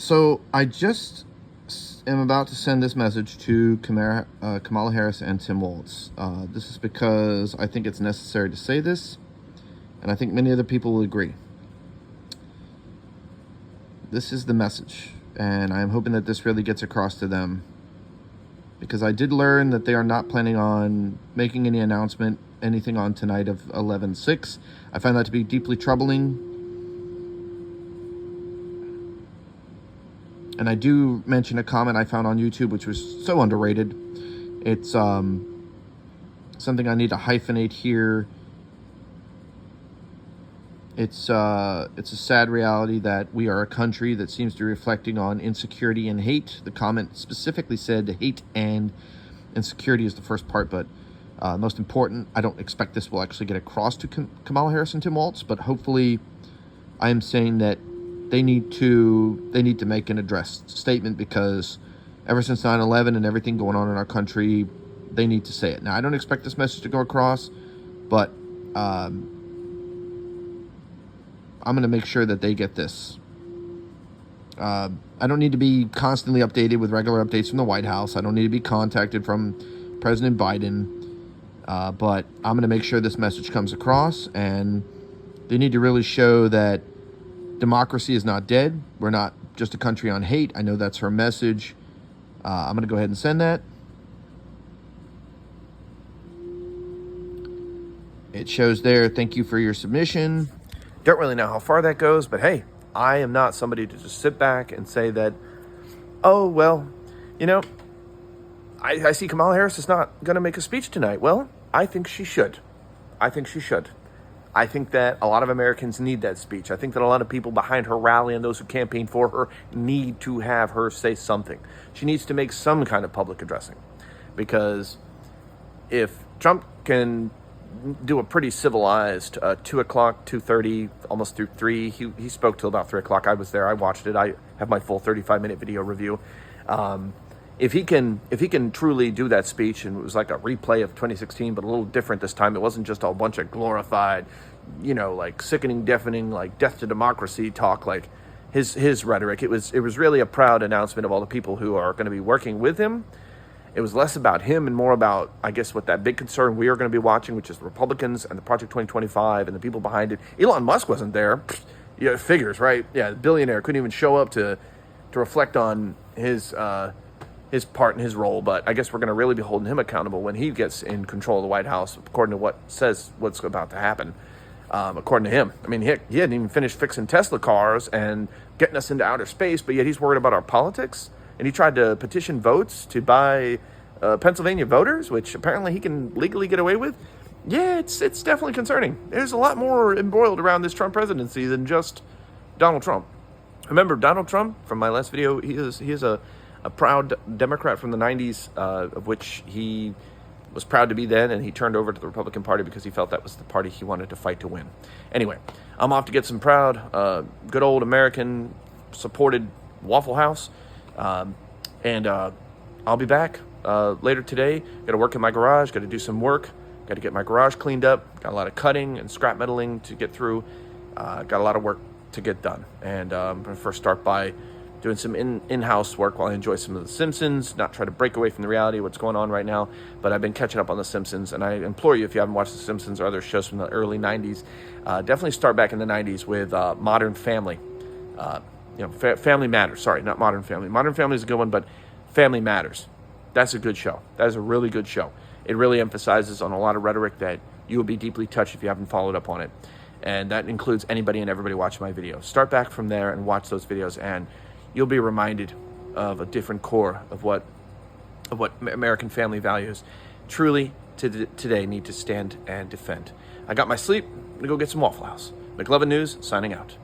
So I just am about to send this message to Kamala Harris and Tim Walz. This is because I think it's necessary to say this, and I think many other people will agree. This is the message, and I'm hoping that this really gets across to them, because I did learn that they are not planning on making any announcement, anything on tonight of 11/6. I find that to be deeply troubling. And I do mention a comment I found on YouTube, which was so underrated. It's something I need to hyphenate here. It's a sad reality that we are a country that seems to be reflecting on insecurity and hate. The comment specifically said hate and insecurity is the first part, but most important, I don't expect this will actually get across to Kamala Harris and Tim Walz, but hopefully I am saying that they need to make an addressed statement, because ever since 9/11 and everything going on in our country, they need to say it. Now, I don't expect this message to go across, but I'm going to make sure that they get this. I don't need to be constantly updated with regular updates from the White House. I don't need to be contacted from President Biden, but I'm going to make sure this message comes across, and they need to really show that democracy is not dead. We're not just a country on hate. I know that's her message. I'm going to go ahead and send that. It shows there, thank you for your submission. Don't really know how far that goes, but hey, I am not somebody to just sit back and say that, oh, well, you know, I see Kamala Harris is not going to make a speech tonight. Well, I think she should. I think she should. I think that a lot of Americans need that speech. I think that a lot of people behind her rally and those who campaign for her need to have her say something. She needs to make some kind of public addressing, because if Trump can do a pretty civilized 2 o'clock, 2:30, almost through 3, he spoke till about 3 o'clock. I was there. I watched it. I have my full 35-minute video review. If he can truly do that speech, and it was like a replay of 2016, but a little different this time. It wasn't just a bunch of glorified, like sickening, deafening, like death to democracy talk, like his rhetoric. It was really a proud announcement of all the people who are going to be working with him. It was less about him and more about, I guess, what that big concern we are going to be watching, which is the Republicans and the Project 2025 and the people behind it. Elon Musk wasn't there. Yeah, figures, right? Yeah, the billionaire couldn't even show up to reflect on his part and his role, but I guess we're going to really be holding him accountable when he gets in control of the White House, according to what's about to happen. According to him, I mean, he hadn't even finished fixing Tesla cars and getting us into outer space, but yet he's worried about our politics, and he tried to petition votes to buy Pennsylvania voters, which apparently he can legally get away with. Yeah, it's definitely concerning. There's a lot more embroiled around this Trump presidency than just Donald Trump. Remember Donald Trump from my last video? He is a proud Democrat from the 90s, of which he was proud to be then, and he turned over to the Republican Party because he felt that was the party he wanted to fight to win. Anyway, I'm off to get some proud, good old American supported Waffle House, and I'll be back later today. Got to work in my garage, got to do some work, got to get my garage cleaned up, got a lot of cutting and scrap metaling to get through, got a lot of work to get done, and I'm going to first start by doing some in-house work while I enjoy some of The Simpsons, not try to break away from the reality of what's going on right now, but I've been catching up on The Simpsons, and I implore you, if you haven't watched The Simpsons or other shows from the early 90s, definitely start back in the 90s with Modern Family. Family Matters. Sorry, not Modern Family. Modern Family is a good one, but Family Matters. That's a good show. That is a really good show. It really emphasizes on a lot of rhetoric that you will be deeply touched if you haven't followed up on it, and that includes anybody and everybody watching my videos. Start back from there and watch those videos, and you'll be reminded of a different core of what American family values truly today need to stand and defend. I got my sleep. I'm going to go get some Waffle House. Mcluvin News, signing out.